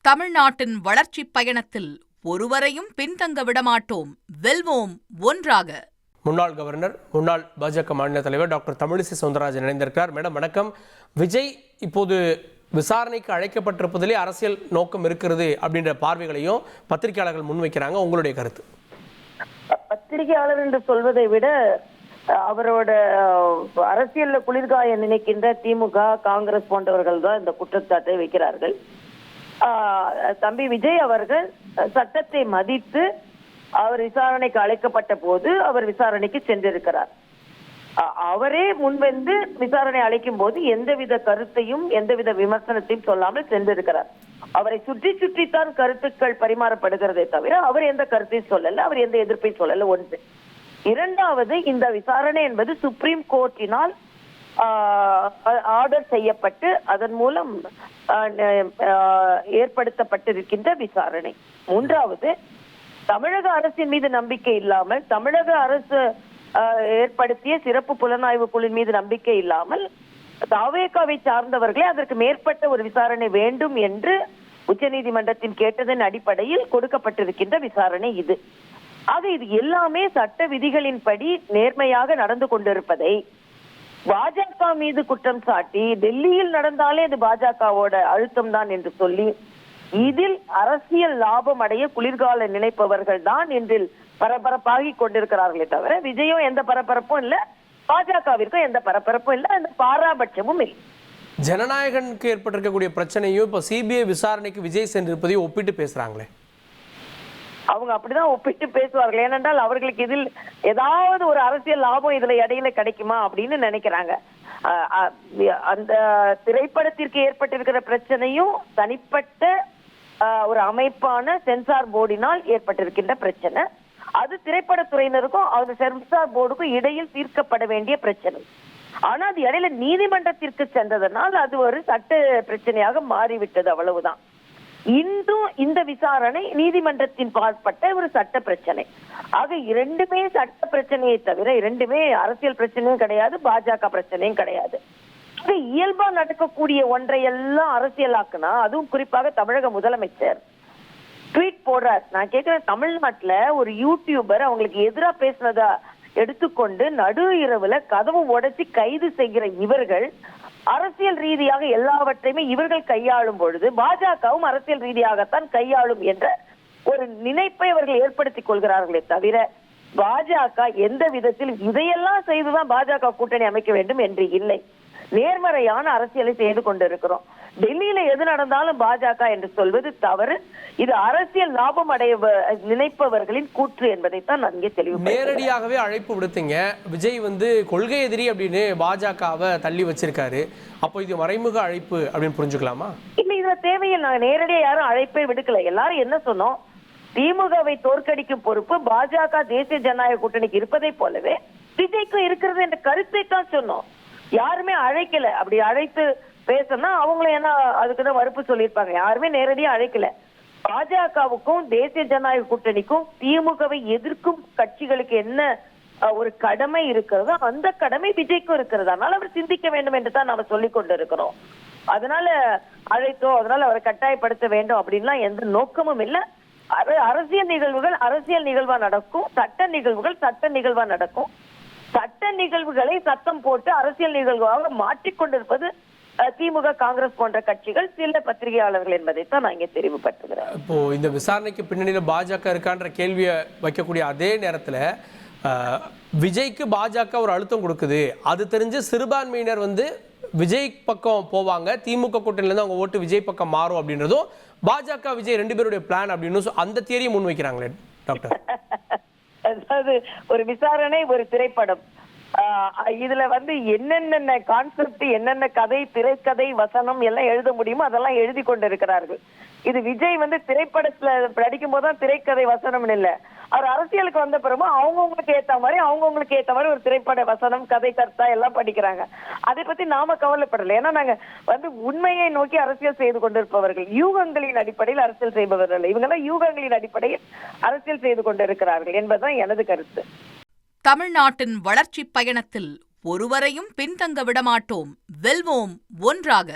தமிழ்நாட்டின் வளர்ச்சிப் பயணத்தில் ஒருவரையும் பின்தங்க விடமாட்டோம், வெல்வோம் ஒன்றாக. முன்னாள் கவர்னர், முன்னாள் பாஜக மாநில தலைவர் டாக்டர் தமிழிசை சவுந்தரராஜன் இணைந்திருக்கிறார். மேடம் வணக்கம். விஜய் இப்போது விசாரணைக்கு அழைக்கப்பட்டிருப்பதிலே அரசியல் நோக்கம் இருக்கிறது அப்படின்ற பார்வைகளையும் பத்திரிகையாளர்கள் முன்வைக்கிறாங்க. உங்களுடைய கருத்து? பத்திரிகையாளர் என்று சொல்வதை விட அவரோட அரசியல்ல குளிர்காய நினைக்கின்ற திமுக, காங்கிரஸ் போன்றவர்கள் தான் இந்த குற்றச்சாட்டை வைக்கிறார்கள். தம்பி விஜய் அவர்கள் சட்டத்தை மதித்து அவர் விசாரணைக்கு அழைக்கப்பட்ட போது அவர் விசாரணைக்கு சென்றிருக்கிறார். அவரே முன்வந்து விசாரணை அழைக்கும் போது எந்தவித கருத்தையும் எந்தவித விமர்சனத்தையும் சொல்லாமல் சென்றிருக்கிறார். அவரை சுற்றி சுற்றித்தான் கருத்துக்கள் பரிமாறப்படுகிறதே தவிர அவர் எந்த கருத்தையும் சொல்லல, அவர் எந்த எதிர்ப்பையும் சொல்லல. ஒன்று. இரண்டாவது, இந்த விசாரணை என்பது சுப்ரீம் கோர்ட்டினால் ஆர்டர் செய்யப்பட்டு அதன் மூலம் ஏற்படுத்தப்பட்டிருக்கின்ற விசாரணை. மூன்றாவது, தமிழக அரசின் மீது நம்பிக்கை இல்லாமல், தமிழக அரசு ஏற்படுத்திய சிறப்பு புலனாய்வு குழுவின் மீது நம்பிக்கை இல்லாமல் தாவேகாவை சார்ந்தவர்களே அதற்கு மேற்பட்ட ஒரு விசாரணை வேண்டும் என்று உச்சநீதிமன்றத்தின் கேட்டதன் அடிப்படையில் கொடுக்கப்பட்டிருக்கின்ற விசாரணை இது. ஆக இது எல்லாமே சட்ட விதிகளின்படி நேர்மையாக நடந்து கொண்டிருப்பதை பாஜக மீது குற்றம் சாட்டி டெல்லியில் நடந்தாலே அது பாஜகவோட அழுத்தம் தான் என்று சொல்லி இதில் அரசியல் லாபம் அடைய குளிர்கால நினைப்பவர்கள் தான் இன்றில் பரபரப்பாகி கொண்டிருக்கிறார்களே தவிர விஜயும் எந்த பரபரப்பும் இல்ல, பாஜகவிற்கும் எந்த பரபரப்பும் இல்ல, அந்த பாராபட்சமும் இல்லை. ஜனநாயகனுக்கு ஏற்பட்டிருக்கக்கூடிய பிரச்சனையும் இப்ப சிபிஐ விசாரணைக்கு விஜய் சென்றிருப்பதையும் ஒப்பிட்டு பேசுறாங்களே. அவங்க அப்படிதான் ஒப்பிட்டு பேசுவார்கள். ஏனென்றால் அவர்களுக்கு இதில் ஏதாவது ஒரு அரசியல் லாபம் இதுல இடையில கிடைக்குமா அப்படின்னு நினைக்கிறாங்க. அந்த திரைப்படத்திற்கு ஏற்பட்டிருக்கிற பிரச்சனையும் தனிப்பட்ட ஒரு அமைப்பான சென்சார் போர்டினால் ஏற்பட்டிருக்கின்ற பிரச்சனை. அது திரைப்படத்துறையினருக்கும் அது சென்சார் போர்டுக்கும் இடையில் தீர்க்கப்பட வேண்டிய பிரச்சனை. ஆனா அது இடையில நீதிமன்றத்திற்கு சென்றதனால் அது ஒரு சட்ட பிரச்சனையாக மாறிவிட்டது, அவ்வளவுதான். இன்றும் இந்த விசாரணை நீதிமன்றத்தின் பாற்பட்ட ஒரு சட்ட பிரச்சனை. ஆக இரண்டுமே சட்ட பிரச்சனையை தவிர இரண்டுமே அரசியல் பிரச்சனையும் கிடையாது, பாஜக பிரச்சனையும் கிடையாது. இயல்பா நடக்கக்கூடிய ஒன்றையெல்லாம் அரசியலாக்குனா, அதுவும் குறிப்பாக தமிழக முதலமைச்சர் ட்வீட் போடுறார். நான் கேட்கிறேன், தமிழ்நாட்டுல ஒரு யூடியூபர் அவங்களுக்கு எதிராக பேசினதா எடுத்துக்கொண்டு நடு இரவுல கதவு உடைச்சி கைது செய்கிற இவர்கள் அரசியல் ரீதியாக எல்லாவற்றையுமே இவர்கள் கையாளும் பொழுது பாஜகவும் அரசியல் ரீதியாகத்தான் கையாளும் என்ற ஒரு நினைப்பை அவர்கள் ஏற்படுத்திக் கொள்கிறார்களே தவிர பாஜக எந்த விதத்தில் இதையெல்லாம் செய்துதான் பாஜக கூட்டணி அமைக்க வேண்டும் என்று இல்லை. நேர்மறையான அரசியலை செய்து கொண்டிருக்கிறோம். டெல்லியில எது நடந்தாலும் பாஜக என்று சொல்வது தவறு. இது அரசியல் லாபம் அடைய நினைப்பவர்களின் கூற்று என்பதைத்தான் நான் இங்கே தெளிவு. நேரடியாகவே அழைப்பு விடுத்தீங்க. விஜய் கொள்கை எதிரி அப்படின்னு பாஜகவை தள்ளி வச்சிருக்காரு. அப்போ இது மறைமுக அழைப்பு அப்படின்னு புரிஞ்சுக்கலாமா? இல்ல, இதுல தேவையில் நாங்க நேரடியா யாரும் அழைப்பே விடுக்கல. எல்லாரும் என்ன சொன்னோம், திமுகவை தோற்கடிக்கும் பொறுப்பு பாஜக தேசிய ஜனநாயக கூட்டணிக்கு இருப்பதை போலவே விஜய்க்கும் இருக்கிறது என்ற கருத்தை தான் சொன்னோம். யாருமே அழைக்கல. அப்படி அழைத்து பேசணும்னா அவங்களும் என்ன அதுக்குதான் மறுப்பு சொல்லியிருப்பாங்க. யாருமே நேரடியா அழைக்கல. பாஜகவுக்கும் தேசிய ஜனநாயக கூட்டணிக்கும் திமுகவை எதிர்க்கும் கட்சிகளுக்கு என்ன ஒரு கடமை இருக்கிறதோ அந்த கடமை விஜய்க்கும் இருக்கிறது. அதனால அவர் சிந்திக்க வேண்டும் என்று தான் நாம சொல்லிக் கொண்டு இருக்கிறோம். அதனால அழைத்தோம், அதனால அவரை கட்டாயப்படுத்த வேண்டும் அப்படின்லாம் எந்த நோக்கமும் இல்லை. அரசியல் நிகழ்வுகள் அரசியல் நிகழ்வா நடக்கும், சட்ட நிகழ்வுகள் சட்ட நிகழ்வா நடக்கும். சட்ட நிகழ்வுகளை சத்தம் போட்டு அரசியல் நிகழ்வாக மாற்றிக்கொண்டிருப்பது திமுக, காங்கிரஸ் போன்ற கட்சிகள், சில பத்திரிகையாளர்கள் என்பதைத்தான் நான் இங்கே தெரிவுபடுத்துகிறேன். இப்போ இந்த விசாரணைக்கு பின்னணியில பாஜக இருக்கான்ற கேள்வியை வைக்கக்கூடிய அதே நேரத்துல விஜய்க்கு பாஜக ஒரு அழுத்தம் கொடுக்குது. அது தெரிஞ்சு சிறுபான்மையினர் விஜய் பக்கம் போவாங்க, திமுக கூட்டணியில இருந்து அவங்க ஓட்டு விஜய் பக்கம் மாறும் அப்படின்றதும் பாஜக விஜய் ரெண்டு பேருடைய பிளான் அப்படின்னு அந்த தியரியை முன் வைக்கிறாங்களே டாக்டர். அதாவது ஒரு விசாரணை, ஒரு திரைப்படம், இதுல என்னென்ன கான்செப்ட், என்னென்ன கதை, திரைக்கதை, வசனம் எல்லாம் எழுத முடியுமோ அதெல்லாம் எழுதி கொண்டு இருக்கிறார்கள். இது விஜய் திரைப்படத்துல படிக்கும் போதுதான் திரைக்கதை வசனம் இல்ல, அவர் அரசியலுக்கு வந்த பிறகு அவங்கவுங்களுக்கு ஏத்த மாதிரி ஒரு திரைப்பட வசனம், கதை, கர்த்தா எல்லாம் படிக்கிறாங்க. அதை பத்தி நாம கவலைப்படல. ஏன்னா நாங்க உண்மையை நோக்கி அரசியல் செய்து கொண்டிருப்பவர்கள், யூகங்களின் அடிப்படையில் அரசியல் செய்பவர்கள். இவங்கெல்லாம் யூகங்களின் அடிப்படையில் அரசியல் செய்து கொண்டிருக்கிறார்கள் என்பதுதான் எனது கருத்து. தமிழ்நாட்டின் வளர்ச்சிப் பயணத்தில் ஒருவரையும் பின்தங்க விடமாட்டோம், வெல்வோம் ஒன்றாக.